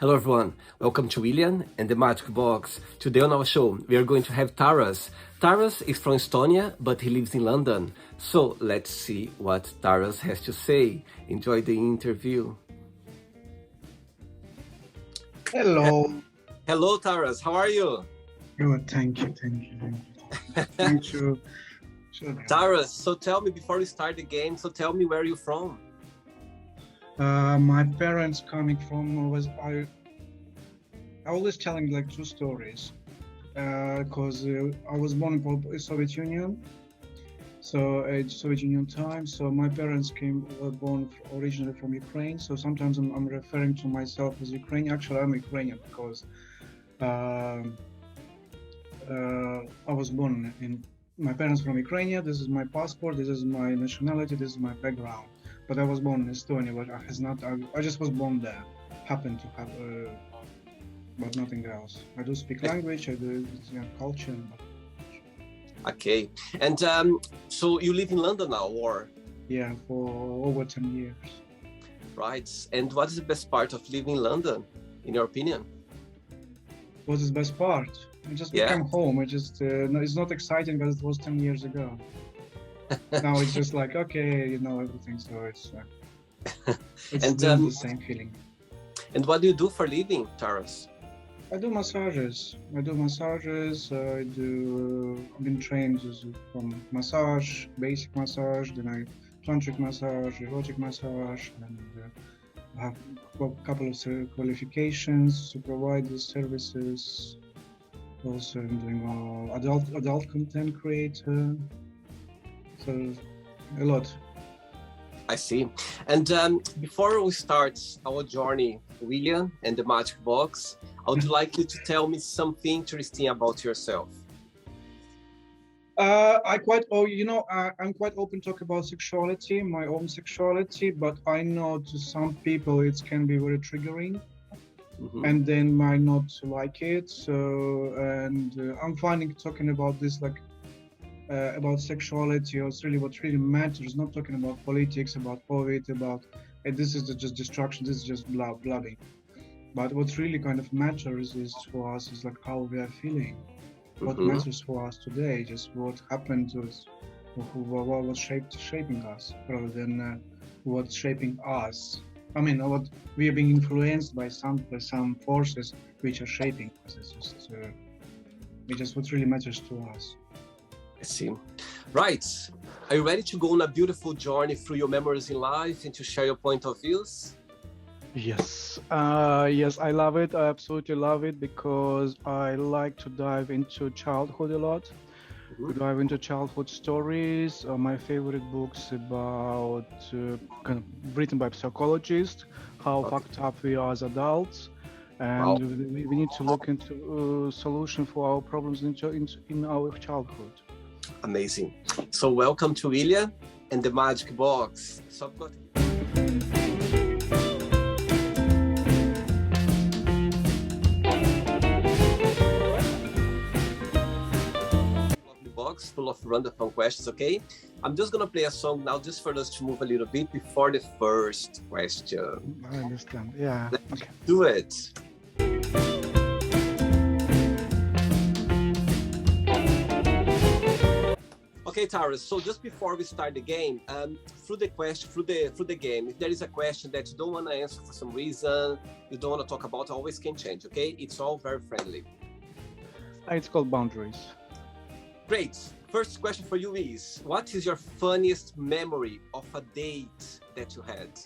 Hello everyone, welcome to William and the Magic Box. Today on our show, we are going to have Taras. Taras is from Estonia, but he lives in London. So let's see what Taras has to say. Enjoy the interview. Hello. Hello Taras, how are you? Good, thank you. Thank you. Sure. Taras, so tell me before we start the game, so tell me where you're from. My parents coming from I always telling like two stories because I was born in Soviet Union, so Soviet Union time. So my parents were born originally from Ukraine. So sometimes I'm referring to myself as Ukrainian. Actually, I'm Ukrainian because I was born in. My parents from Ukraine. This is my passport. This is my nationality. This is my background. But I was born in Estonia, but I just was born there. Happened to have, but nothing else. I do speak language, I do culture. Okay, and so you live in London now, or? Yeah, for over 10 years. Right, and what is the best part of living in London, in your opinion? What's the best part? I just became home. It's not exciting because it was 10 years ago. Now it's just like, okay, you know everything, so it's and, the same feeling. And what do you do for living, Taras? I do massages. I've been trained from massage, basic massage, then tantric massage, erotic massage, and I have a couple of qualifications to provide these services. Also, I'm doing adult content creator. So, a lot. I see. And before we start our journey, William and the Magic Box, I would like you to tell me something interesting about yourself. I'm quite open to talk about sexuality, my own sexuality, but I know to some people it can be very triggering. And they might not like it. So, I'm finding talking about this about sexuality, or it's really what really matters, not talking about politics, about COVID, about this is just destruction, this is just blabbing. But what really kind of matters is for us is like how we are feeling. What matters for us today, just what happened to us, what was shaping us, rather than what's shaping us. I mean, what we are being influenced by some forces which are shaping us. It's just what really matters to us. I see. Right. Are you ready to go on a beautiful journey through your memories in life and to share your point of views? Yes. Yes, I love it. I absolutely love it because I like to dive into childhood a lot. To dive into childhood stories. My favorite books about kind of written by psychologists, how fucked up we are as adults. And we need to look into a solution for our problems in our childhood. Amazing. So welcome to William and the Magic Box. So I've got box full of random questions, okay? I'm just gonna play a song now just for us to move a little bit before the first question. I understand. Yeah. Let's do it. Okay, Taras. So just before we start the game, through the game, if there is a question that you don't want to answer for some reason, you don't want to talk about, always can change. Okay, it's all very friendly. It's called boundaries. Great. First question for you is: what is your funniest memory of a date that you had?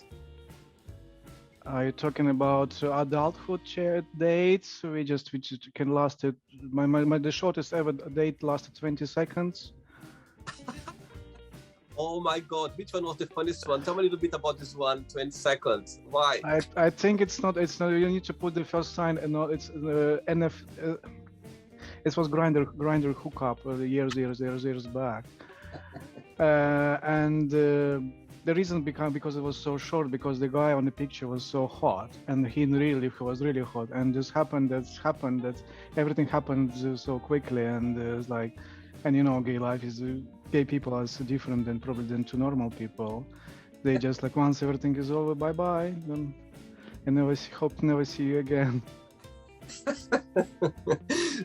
Are you talking about adulthood dates? Which can last it. The shortest ever date lasted 20 seconds. Oh my God, which one was the funniest one? Tell me a little bit about this one, 20 seconds. Why? I think it's not, you need to put the first sign, and it's NF, it was grinder hookup years back. And the reason because it was so short, because the guy on the picture was so hot, and he was really hot, and this happened that everything happened so quickly, and it's like, and you know, gay people are so different than to normal people. They just like, once everything is over, bye-bye, then and hope to never see you again.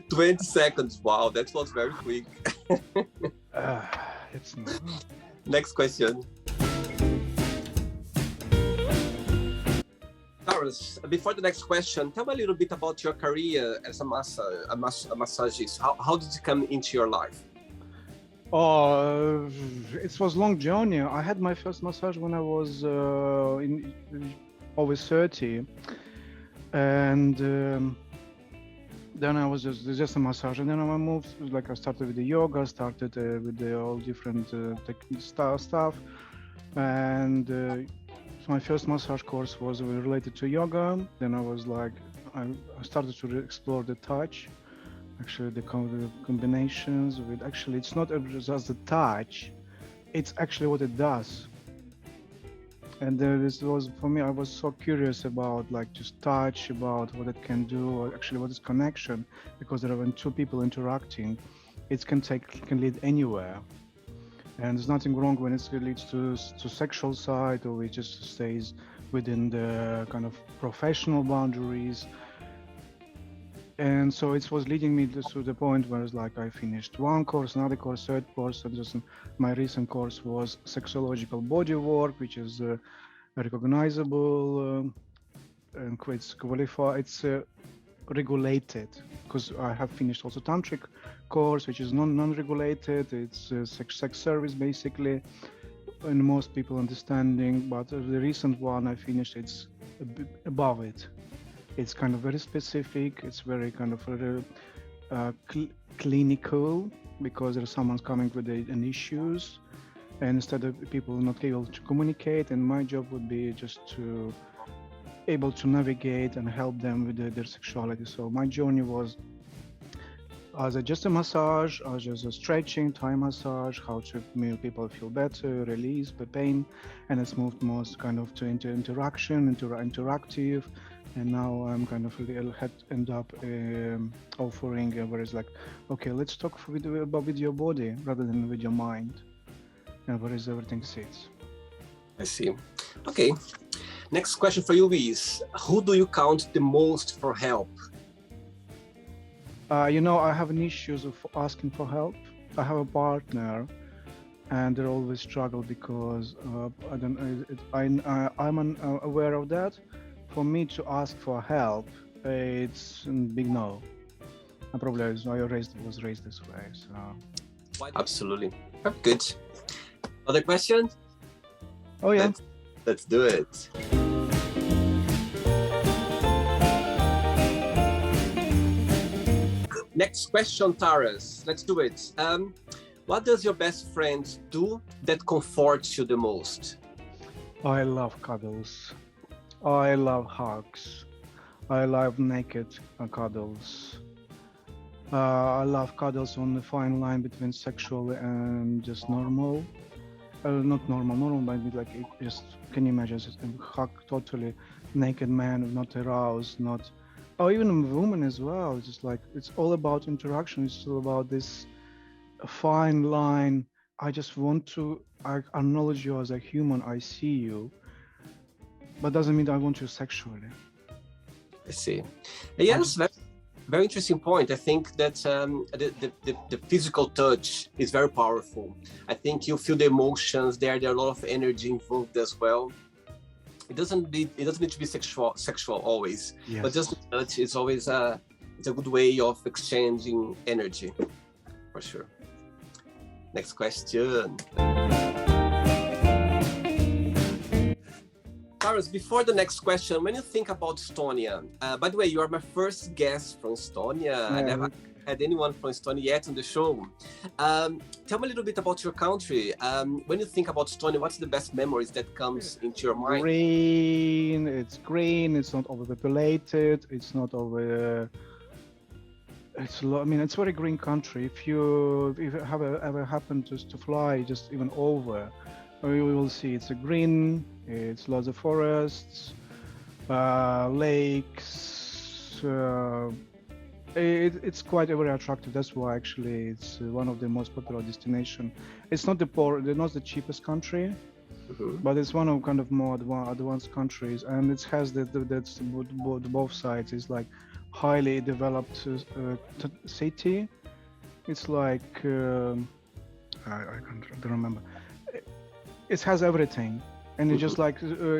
20 seconds. Wow, that was very quick. It's not. Next question. Taras, before the next question, tell me a little bit about your career as a massagist. How did it come into your life? Oh, it was long journey. I had my first massage when I was over 30, and then I was just a massage, and then I moved. Like I started with the yoga, started with the all different stuff, and so my first massage course was related to yoga. Then I was like, I started to explore the touch. Actually, the combinations with actually, it's not just the touch; it's actually what it does. And this was for me. I was so curious about like just touch, about what it can do, or actually what is connection, because there are when two people interacting, it can lead anywhere. And there's nothing wrong when it leads to sexual side, or it just stays within the kind of professional boundaries. And so it was leading me to the point where it's like I finished one course, another course, third course, and just my recent course was sexological body work, which is recognizable and it's qualified. It's regulated, because I have finished also tantric course, which is non-regulated. It's sex service basically, and most people understanding. But the recent one I finished, it's above it. It's kind of very specific. It's very kind of clinical, because there's someone's coming with an issues, and instead of people not able to communicate, and my job would be just to able to navigate and help them with their sexuality. So my journey was as just a massage, as just a stretching, Thai massage, how to make people feel better, release the pain, and it's moved most kind of to interaction, interactive. And now I'm kind of end up offering where it's like, okay, let's talk with your body rather than with your mind, and where is everything sits. I see. Okay. Next question for you is, who do you count the most for help? You know, I have an issues of asking for help. I have a partner, and they always struggle because I'm aware of that. For me to ask for help, it's a big no. I probably was raised this way. So absolutely. Good. Other question? Oh yeah. Let's do it. Next question, Taras. Let's do it. What does your best friend do that comforts you the most? I love cuddles. I love hugs. I love naked cuddles. I love cuddles on the fine line between sexual and just normal. Not normal, but like it just, can you imagine just a hug totally naked man, not aroused, not, or even a woman as well. It's just like, it's all about interaction. It's all about this fine line. I just want to acknowledge you as a human. I see you, but doesn't mean I want you sexually. I see. Yes, that's very interesting point. I think that the physical touch is very powerful. I think you feel the emotions there. There are a lot of energy involved as well. It doesn't need to be sexual always, yes. But just the touch is always it's a good way of exchanging energy, for sure. Next question. Taras, before the next question, when you think about Estonia, by the way, you are my first guest from Estonia. Yeah. I never had anyone from Estonia yet on the show. Tell me a little bit about your country. When you think about Estonia, what's the best memories that comes into your mind? Green, it's not overpopulated, it's not over... I mean, it's a very green country. If you have ever happened to fly just even over, you will see it's a green, it's lots of forests, lakes. It's quite very attractive. That's why actually it's one of the most popular destinations. It's not not the cheapest country, but it's one of kind of more advanced countries, and it has that's both sides. It's like highly developed city. It's like I can't remember. It has everything, and it's just like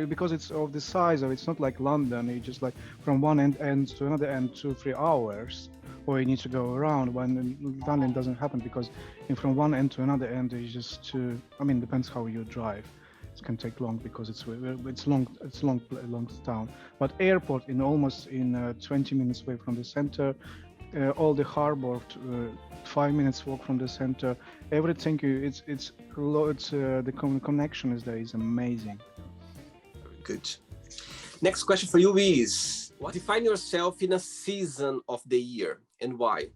because it's of the size of it's not like London. It's just like from one end to another end 2-3 hours, or you need to go around. When London doesn't happen because from one end to another end is just I mean, depends how you drive. It can take long because it's long town. But airport in almost in 20 minutes away from the center. All the harbor, 5 minutes walk from the center. Everything the connection is there is amazing. Good. Next question for you is: define yourself in a season of the year and why?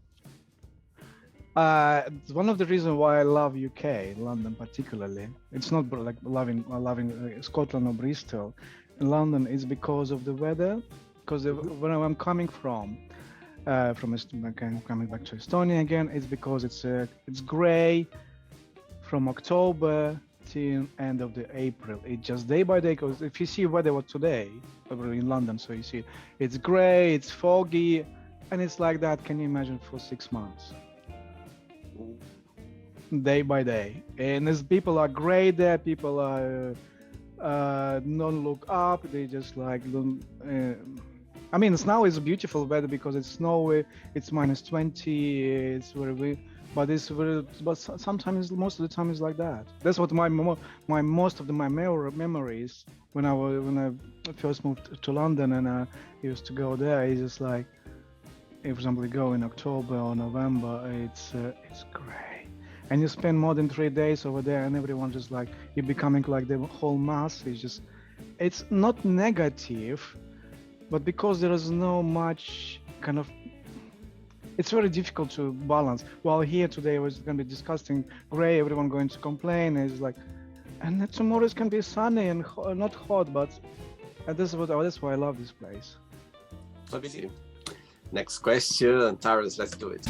One of the reasons why I love UK, London particularly. It's not like loving Scotland or Bristol. In London is because of the weather. Because where I'm coming from coming back to Estonia again, it's because it's gray from October till end of the April. It's just day by day. Because if you see weather what today in London, so you see it's gray, it's foggy, and it's like that. Can you imagine for 6 months? Day by day, and as people are great there, people are don't look up. They just like I mean, now is beautiful weather because it's snowy. It's -20. It's very, but sometimes most of the time is like that. That's what my most of my memories when I first moved to London and I used to go there. It's just like, for example, you go in October or November. It's great, and you spend more than 3 days over there, and everyone just like you're becoming like the whole mass. It's not negative. But because there is no much kind of, it's very difficult to balance. While here today I was going to be discussing gray, everyone going to complain. It's like, and tomorrow it can be sunny and not hot, but that's why I love this place. Obviously. Next question, Taras, let's do it.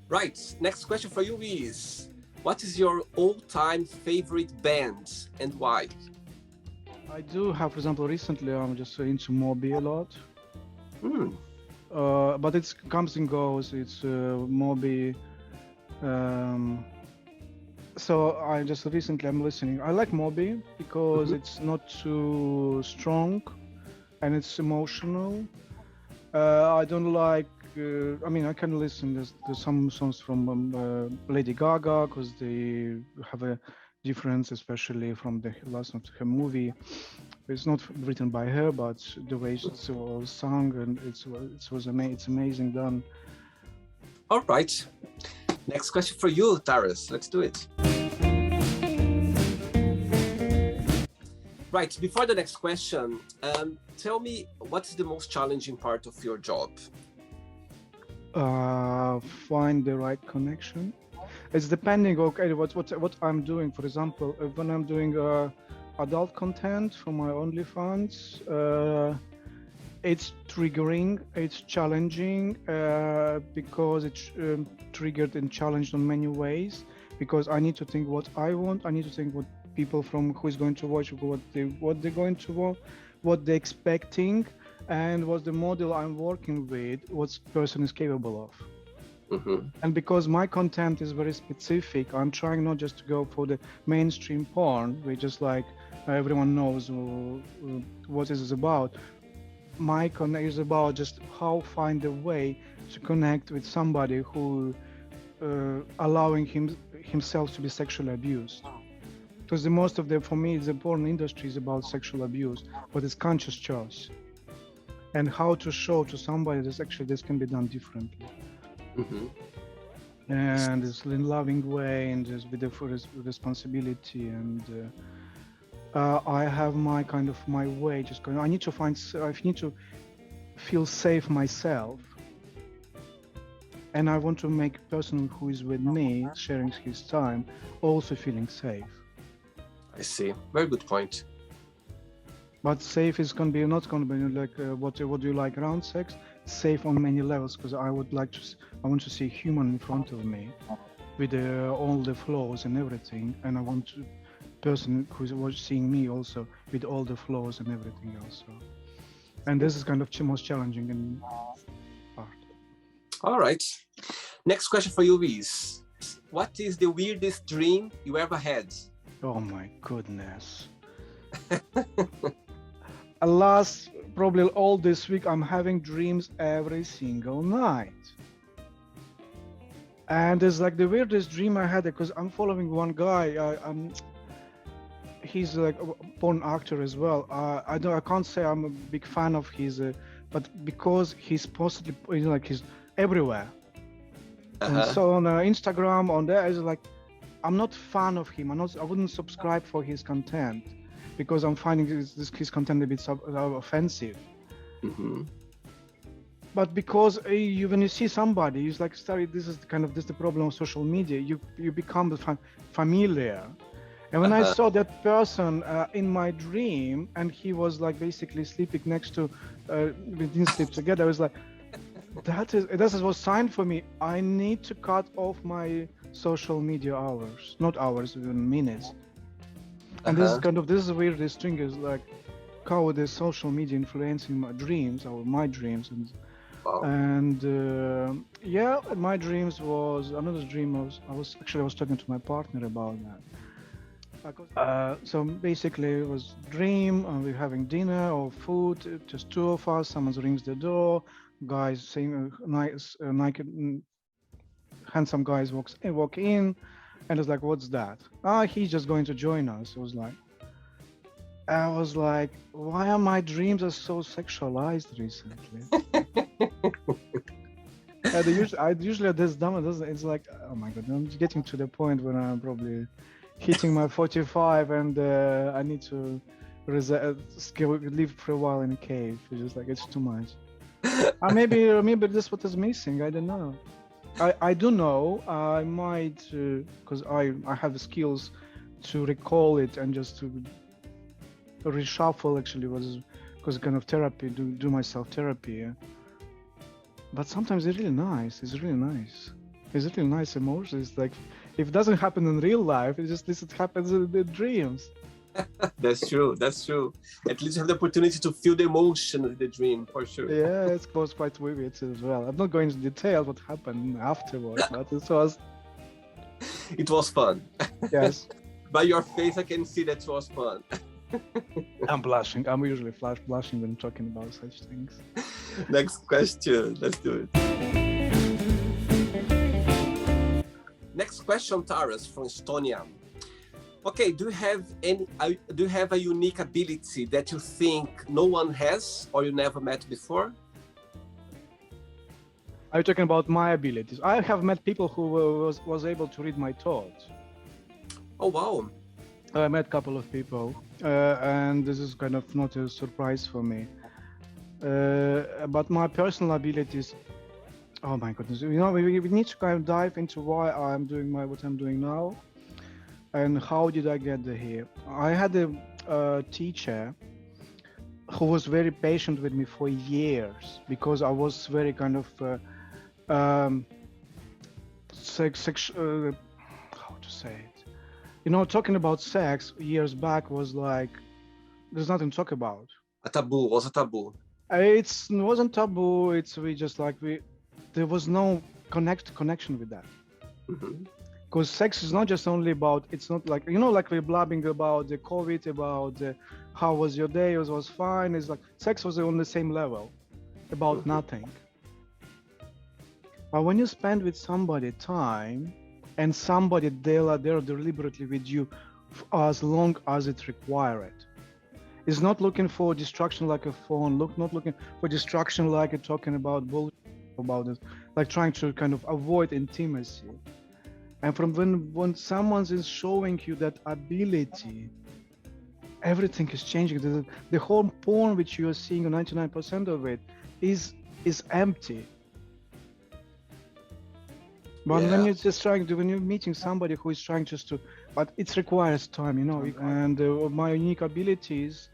Right, next question for you is: what is your all-time favorite band and why? I do have, for example, recently I'm just into Moby a lot. But it comes and goes. It's Moby. So I just recently I'm listening. I like Moby because it's not too strong, and it's emotional. I don't like. I mean, I can listen to some songs from Lady Gaga because they have a difference, especially from the last of her movie. It's not written by her, but the way it's sung, and it's amazing done. All right. Next question for you, Taras. Let's do it. Right. Before the next question, tell me what's the most challenging part of your job? Find the right connection. It's depending. Okay, what I'm doing. For example, when I'm doing adult content for my OnlyFans, it's triggering. It's challenging because it's triggered and challenged in many ways. Because I need to think what I want. I need to think what people from who is going to watch what they're going to watch, what they're expecting, and what the model I'm working with, what person is capable of. And because my content is very specific, I'm trying not just to go for the mainstream porn, which is like everyone knows what it is about. My content is about just how find a way to connect with somebody who allowing himself to be sexually abused. Because for me, the porn industry is about sexual abuse, but it's conscious choice. And how to show to somebody that actually this can be done differently. And it's in a loving way and just with the full responsibility. And I have my way just going. I need to feel safe myself. And I want to make a person who is with me, sharing his time, also feeling safe. I see. Very good point. But safe is not going to be like what do you like around sex? Safe on many levels, because I want to see human in front of me, with all the flaws and everything, and I want to person who's seeing me also with all the flaws and everything else. So, and this is kind of most challenging in part. All right. Next question for you is, what is the weirdest dream you ever had? Oh my goodness. Alas, probably all this week I'm having dreams every single night. And it's like the weirdest dream I had, because I'm following one guy. He's like a porn actor as well. I can't say I'm a big fan of his, but because he's posted, like he's everywhere. And so on Instagram, on there, is like, I'm not fan of him. I wouldn't subscribe for his content because I'm finding his content a bit offensive. Mm-hmm. But because when you see somebody, it's like, this is the problem of social media. You become familiar. And when I saw that person in my dream, and he was like basically sleeping next to, we didn't sleep together, I was like, this is what sign for me. I need to cut off my social media hours, not hours, even minutes. And this is the weirdest thing, is like how the social media influencing my dreams, or my dreams. And yeah, my dreams was another dream. I was talking to my partner about that. So basically, it was dream, and we're having dinner or food, just two of us. Someone rings the door. Guys, saying nice, naked, handsome guys walk in, and it's like, what's that? He's just going to join us. I was like, why are my dreams are so sexualized recently? Usually this dumb doesn't. It's like, oh my god, I'm getting to the point where I'm probably hitting my 45, and I need to live for a while in a cave. It's just like, it's too much. Maybe that's what is missing. I don't know. I do know. I might, because I have the skills to recall it and just to reshuffle. Actually, was because kind of therapy, do my self therapy. Yeah? But sometimes it's really nice. It's really nice emotions. It's like, if it doesn't happen in real life, it happens in the dreams. That's true. At least you have the opportunity to feel the emotion of the dream, for sure. Yeah, it was quite vivid as well. I'm not going into detail what happened afterwards, but it was fun. Yes. By your face, I can see that it was fun. I'm blushing. I'm usually blushing when talking about such things. Next question. Let's do it. Next question, Taras from Estonia. Okay, do you have a unique ability that you think no one has or you never met before? Are you talking about my abilities? I have met people who was able to read my thoughts. Oh wow! I met a couple of people, and this is kind of not a surprise for me. But my personal abilities, oh my goodness! We need to kind of dive into why I'm doing what I'm doing now. And how did I get here? I had a teacher who was very patient with me for years, because I was very kind of how to say it? Talking about sex years back was like, there's nothing to talk about. Was a taboo. It wasn't taboo. There was no connection with that. Mm-hmm. Because sex is not just only about, it's not like, like we're blabbing about the COVID, about how was your day, it was fine. It's like, sex was on the same level, about nothing. But when you spend with somebody time, and somebody they're deliberately with you as long as it requires it, it's not looking for distraction like a phone, not looking for distraction like talking about bullshit about it, like trying to kind of avoid intimacy. And from when someone is showing you that ability, everything is changing. The whole porn which you are seeing, 99% of it, is empty. But when you're meeting somebody who is trying but it requires time, And my unique abilities,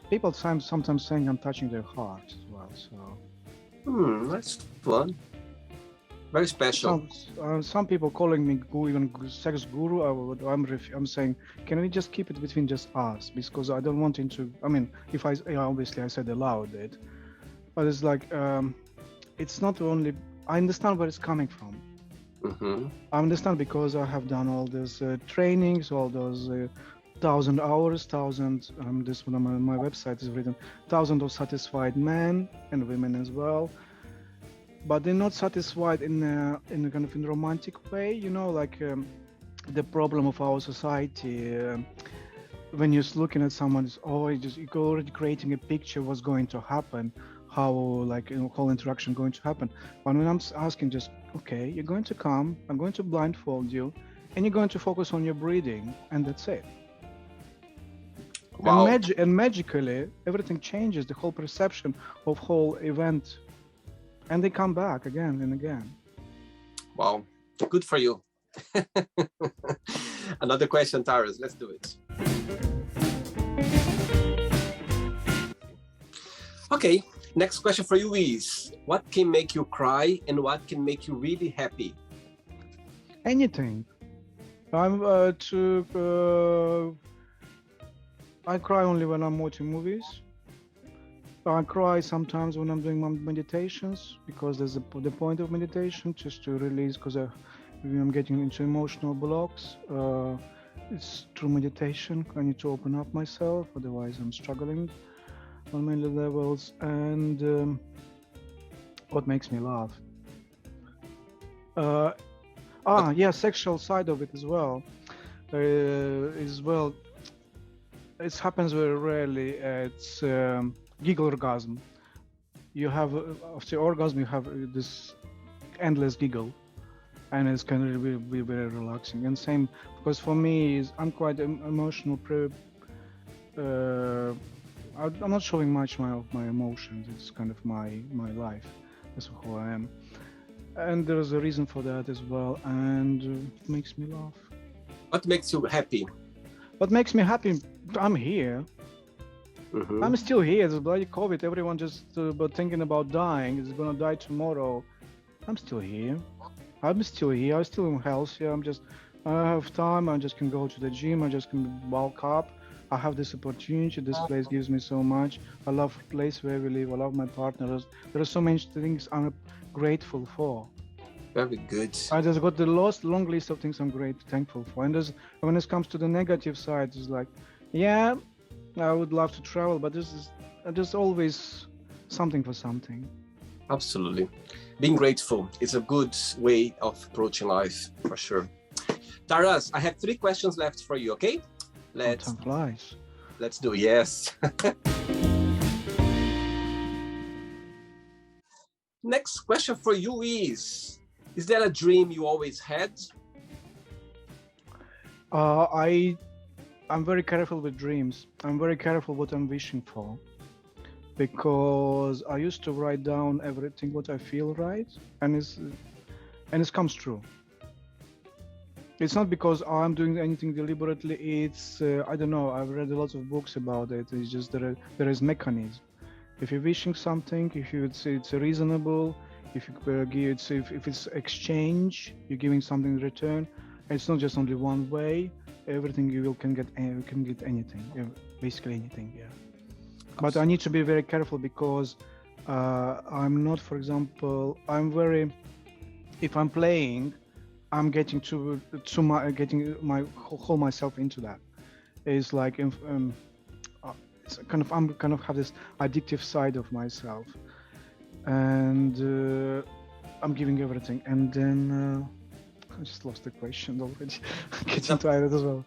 people sometimes saying I'm touching their heart as well. So. That's fun. Very special. Some people calling me even sex guru. I'm saying, can we just keep it between just us? Because I don't want into. I mean, if obviously I said aloud it, but it's like it's not only. I understand where it's coming from. I understand because I have done all those trainings, all those 1,000 hours, this one on my website is written, 1,000 of satisfied men and women as well, but they're not satisfied in a kind of in a romantic way, you know, like the problem of our society. When you're looking at someone, you're already creating a picture of what's going to happen, how like whole interaction going to happen. But when I'm asking, just okay, you're going to come, I'm going to blindfold you, and you're going to focus on your breathing, and that's it. Wow. And magically, everything changes, the whole perception of whole event, and they come back again and again. Wow, good for you. Another question, Taras, let's do it. Okay, next question for you is, what can make you cry and what can make you really happy? Anything. I cry only when I'm watching movies. I cry sometimes when I'm doing my meditations, because there's the point of meditation, just to release, because I'm getting into emotional blocks. It's through meditation. I need to open up myself, otherwise I'm struggling on many levels. And what makes me laugh? Sexual side of it as well. It happens very rarely. It's giggle orgasm. You have after orgasm, you have this endless giggle, and it's kind of be very relaxing. And same, because for me, I'm quite emotional. I'm not showing much of my emotions. It's kind of my life. That's who I am, and there's a reason for that as well. And it makes me laugh. What makes you happy? What makes me happy? I'm here. I'm still here. There's bloody COVID. Everyone just but thinking about dying. Is gonna die tomorrow. I'm still here. I'm still healthy. I have time. I just can go to the gym. I just can bulk up. I have this opportunity. This place gives me so much. I love the place where we live. I love my partners. There are so many things I'm grateful for. Very good. I just got the long list of things I'm thankful for. And when it comes to the negative side, it's like, yeah, I would love to travel, but there's always something for something. Absolutely. Being grateful is a good way of approaching life, for sure. Taras, I have 3 questions left for you, okay? Time flies. Let's do it. Yes. Next question for you is there a dream you always had? I'm very careful with dreams. I'm very careful what I'm wishing for, because I used to write down everything what I feel, right, and it comes true. It's not because I'm doing anything deliberately. It's I don't know. I've read a lot of books about it. It's just there is mechanism. If you're wishing something, if it's reasonable, if it's exchange, you're giving something in return. It's not just only one way. Everything you can get anything, basically anything. Yeah. But I need to be very careful, because I'm not, for example, if I'm playing, I'm getting whole myself into that. It's like it's I'm kind of have this addictive side of myself, and I'm giving everything, and then I just lost the question already. Getting tired as well.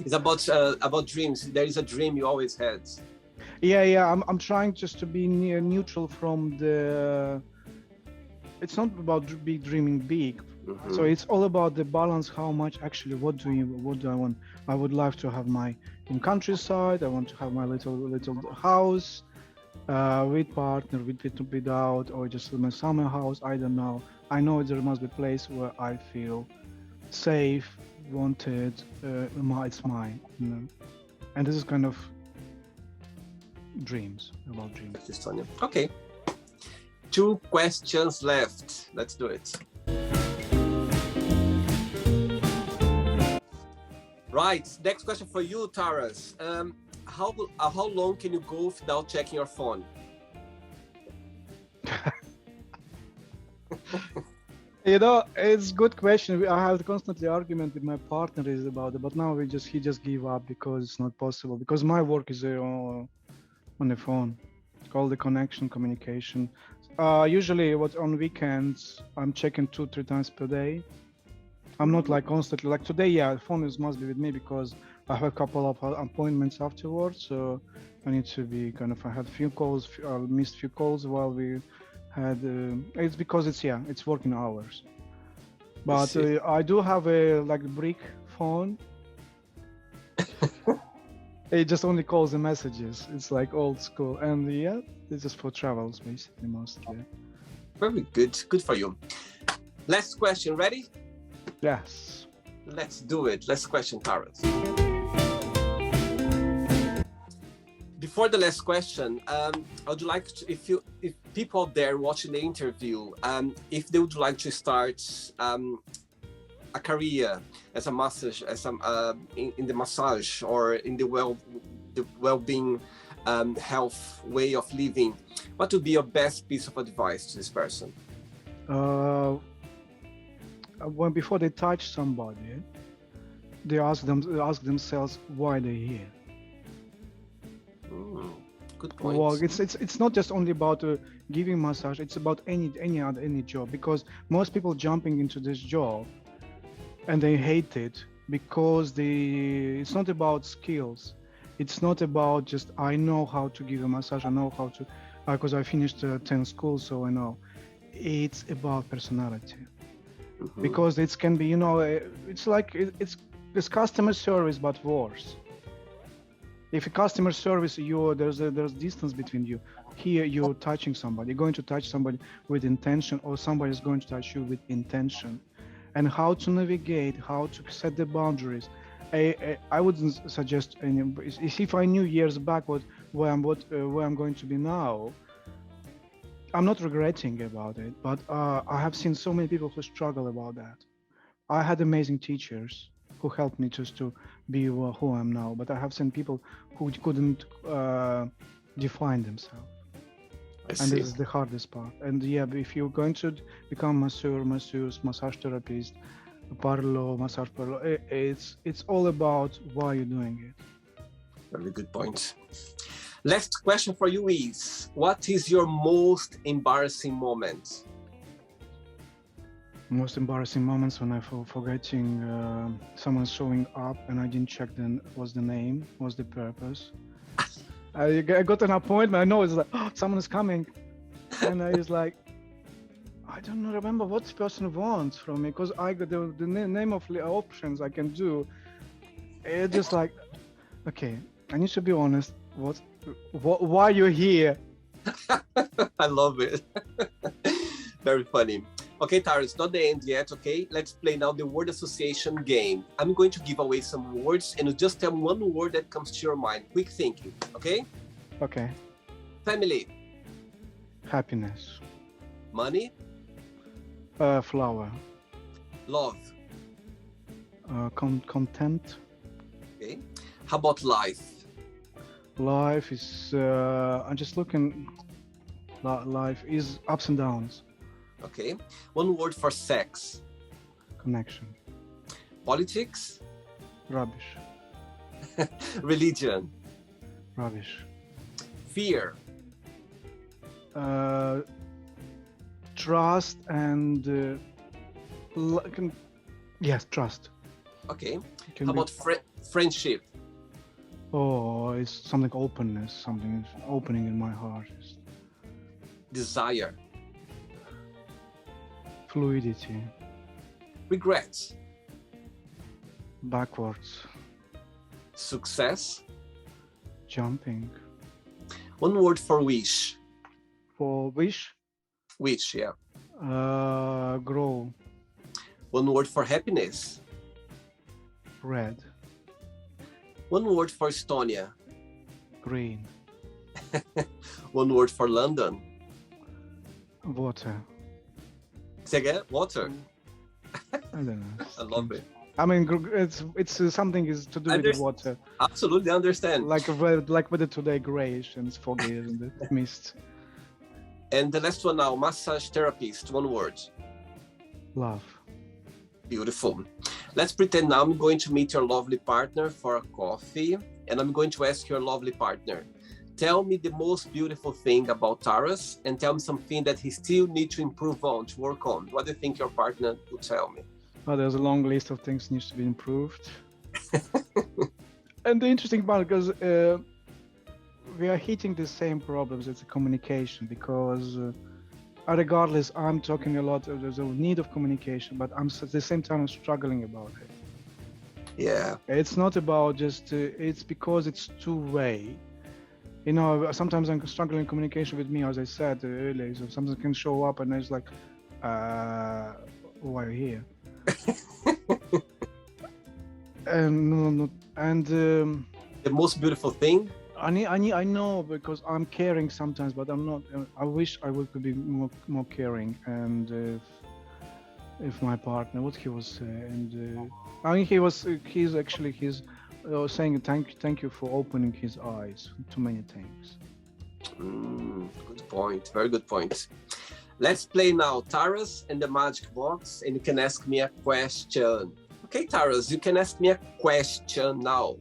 It's about dreams. There is a dream you always had. Yeah. I'm trying just to be neutral from the. It's not about dreaming big. So it's all about the balance. How much actually? What do I want? I would like to have my countryside. I want to have my little house, with partner, without, or just my summer house. I don't know. I know there must be a place where I feel safe, wanted. It's mine, you know. And this is kind of dreams. Estonia. Okay. 2 questions left. Let's do it. Right. Next question for you, Taras. How long can you go without checking your phone? You know, it's a good question. I have constantly argument with my partner is about it, but now he just give up because it's not possible. Because my work is on the phone, all the connection, communication. Usually, what on weekends I'm checking 2-3 times per day. I'm not like constantly like today. Yeah, the phone must be with me because I have a couple of appointments afterwards. So I need to be kind of. I had few calls. I missed few calls while we had. It's because it's working hours. But I do have a like brick phone. It just only calls and messages. It's like old school, and yeah, it's just for travels basically mostly. Very good. Good for you. Last question. Ready? Yes. Let's do it. Last question, Taras. Before the last question, I would like to, if people out there watching the interview, if they would like to start a career as a massage, in the massage or in the well-being, health way of living, what would be your best piece of advice to this person? When before they touch somebody, they ask themselves why they're here. Good point. Well, it's not just only about giving massage. It's about any job, because most people jumping into this job and they hate it because it's not about skills. It's not about just I know how to give a massage. I know how to because I finished 10 schools, so I know. It's about personality. Because it can be, it's like it's customer service but worse. If a customer service, there's distance between you. Here you're touching somebody, you're going to touch somebody with intention, or somebody is going to touch you with intention. And how to navigate, how to set the boundaries. I wouldn't suggest any. If I knew years back where I'm going to be now, I'm not regretting about it, but I have seen so many people who struggle about that. I had amazing teachers who helped me just to be who I am now, but I have seen people who couldn't define themselves. And this is the hardest part. And yeah, if you're going to become masseuse, massage therapist, massage parlo, it's all about why you're doing it. Very good point. Last question for you is, what is your most embarrassing moment? Most embarrassing moments when I forgetting someone showing up and I didn't check what's the name, what's the purpose. I got an appointment. I know it's like, oh, someone is coming, and I was like, I don't remember what this person wants from me, because I got the name of the options I can do. It's just like, okay, I need to be honest. Why you're here? I love it. Very funny. Okay, Tara, it's not the end yet, okay? Let's play now the word association game. I'm going to give away some words and you just tell me one word that comes to your mind. Quick thinking, okay? Okay. Family. Happiness. Money. Flower. Love. Content. Okay. How about life? Life is, I'm just looking, life is ups and downs. Okay. One word for sex. Connection. Politics. Rubbish. Religion. Rubbish. Fear. Trust and, yes, trust. Okay. How about friendship? Oh, it's something openness, something opening in my heart. Desire. Fluidity. Regrets. Backwards. Success. Jumping. One word for wish. For wish? Wish, yeah. Grow. One word for happiness. Red. One word for Estonia. Green. One word for London. Water. Say again? Water. I don't know. I love it. I mean, it's something is to do with the water. Absolutely understand. Like weather today, grayish and foggy, isn't it? Mist. And the last one now, massage therapist, one word. Love. Beautiful. Let's pretend now I'm going to meet your lovely partner for a coffee, and I'm going to ask your lovely partner, tell me the most beautiful thing about Taras, and tell me something that he still needs to improve on, to work on. What do you think your partner would tell me? Oh, there's a long list of things needs to be improved. And the interesting part, because we are hitting the same problems, it's a communication, because regardless, I'm talking a lot, there's a need of communication, but at the same time, I'm struggling about it. Yeah. It's not about just, it's because it's two-way. You know, sometimes I'm struggling in communication with me, as I said earlier, so sometimes I can show up and it's like, why are you here? The most beautiful thing? I know, because I'm caring sometimes, but I'm not. I wish I could be more caring. And if my partner, what he was saying, I mean, he's actually saying thank you for opening his eyes to many things. Good point. Very good point. Let's play now Taras and the magic box, and you can ask me a question. Okay, Taras, you can ask me a question now.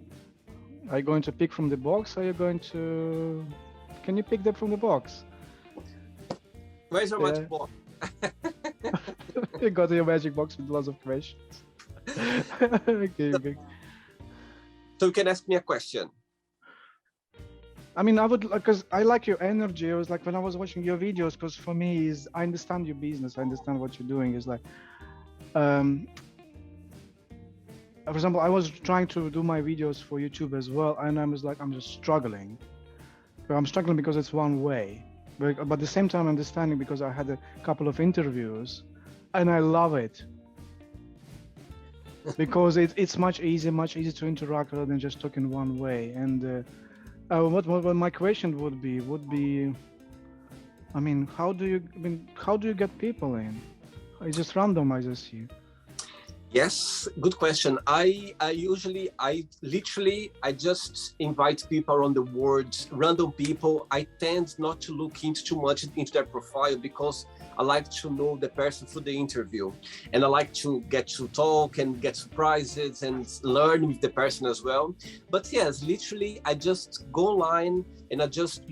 Are you going to pick from the box? Or are you going to? Can you pick that from the box? Where's your magic box? You got your magic box with lots of questions. Okay. So you can ask me a question. I mean, I would, because I like your energy. It was like when I was watching your videos, because for me, I understand your business. I understand what you're doing. It's like, for example, I was trying to do my videos for YouTube as well, and I was like, I'm just struggling. I'm struggling because it's one way, but at the same time, understanding because I had a couple of interviews, and I love it because it's much easier to interact rather than just talking one way. And what my question would be, I mean, how do you get people in? It's just random, I just see. Yes, good question. I just invite people around the world, random people. I tend not to look too much into their profile because I like to know the person through the interview, and I like to get to talk and get surprises and learn with the person as well. But yes, literally, I just go online and I just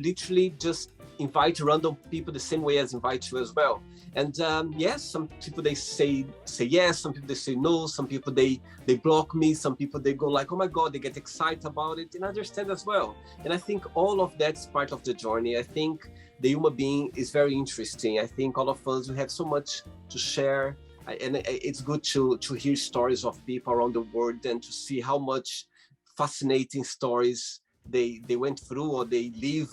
invite random people the same way as invite you as well. And yes, some people they say yes, some people they say no, some people they block me, some people they go like, oh my God, they get excited about it, and I understand as well. And I think all of that's part of the journey. I think the human being is very interesting. I think all of us, we have so much to share, and it's good to hear stories of people around the world and to see how much fascinating stories they went through or they live,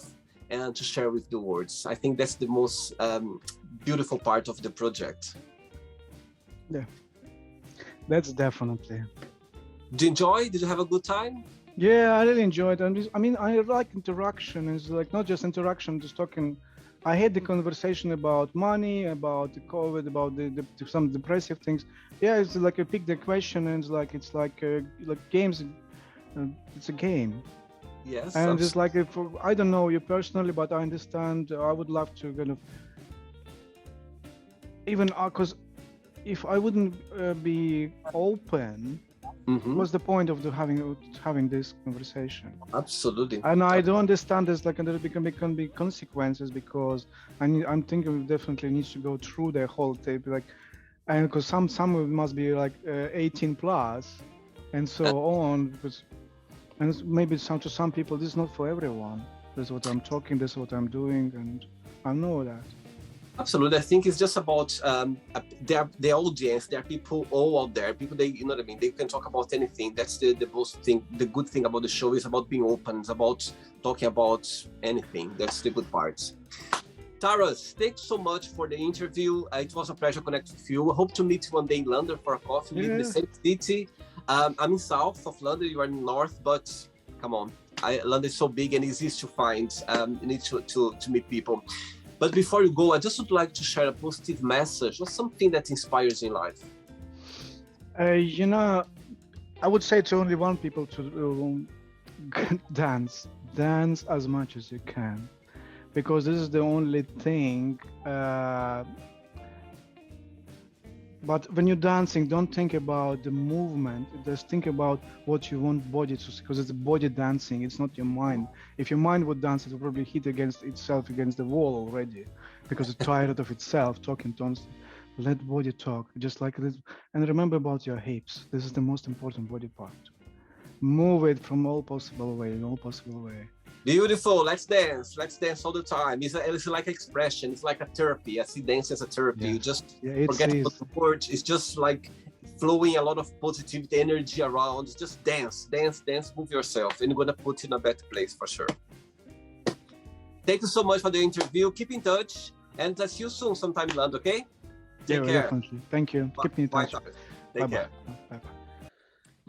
and to share with the world. I think that's the most beautiful part of the project. Yeah, that's definitely. Did you enjoy? Did you have a good time? Yeah, I really enjoyed it. I mean, I like interaction. It's like not just interaction, just talking. I had the conversation about money, about the COVID, about some depressive things. Yeah, it's like I pick the question, and it's like games. It's a game. Yes. And just like I don't know you personally, but I understand. I would love to kind of even because if I wouldn't be open, what's the point of having this conversation? Absolutely. And I don't understand this. Like, and there can be consequences because I'm thinking we definitely needs to go through the whole tape, like, and because some must be like 18 plus, and so on. Because and maybe to some people this is not for everyone. This is what I'm talking. This is what I'm doing, and I know that. Absolutely. I think it's just about the audience. There are people all out there. People, you know what I mean? They can talk about anything. That's the most thing. The good thing about the show is about being open. It's about talking about anything. That's the good part. Taras, thanks so much for the interview. It was a pleasure connecting with you. I hope to meet you one day in London for a coffee. We live in the same city. I'm in south of London. You are in north, but come on. London is so big and it's easy to find. You need to meet people. But before you go, I just would like to share a positive message or something that inspires you in life. You know, I would say to only one people to dance. Dance as much as you can, because this is the only thing. But when you're dancing, don't think about the movement. Just think about what you want body to, because it's body dancing. It's not your mind. If your mind would dance, it would probably hit against itself against the wall already, because it's tired of itself talking constantly. Let body talk, just like this. And remember about your hips. This is the most important body part. Move it from all possible way, in all possible way. Beautiful. Let's dance. Let's dance all the time. It's like expression. It's like a therapy. I see dance as a therapy. You just forget about the words. It's just like flowing a lot of positive energy around. Just dance, dance, dance. Move yourself, and you're gonna put in a better place for sure. Thank you so much for the interview. Keep in touch, and see you soon sometime in London. Okay? Take care. Definitely. Thank you. Keep in touch. Take care. Bye.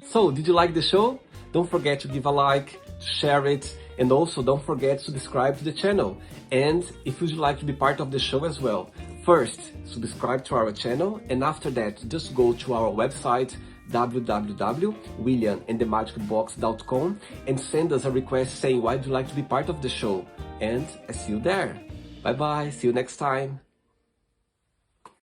So, did you like the show? Don't forget to give a like, to share it, and also don't forget to subscribe to the channel. And if you'd like to be part of the show as well, first subscribe to our channel, and after that just go to our website www.williamandthemagicbox.com and send us a request saying why would you like to be part of the show, and I see you there. Bye bye, see you next time.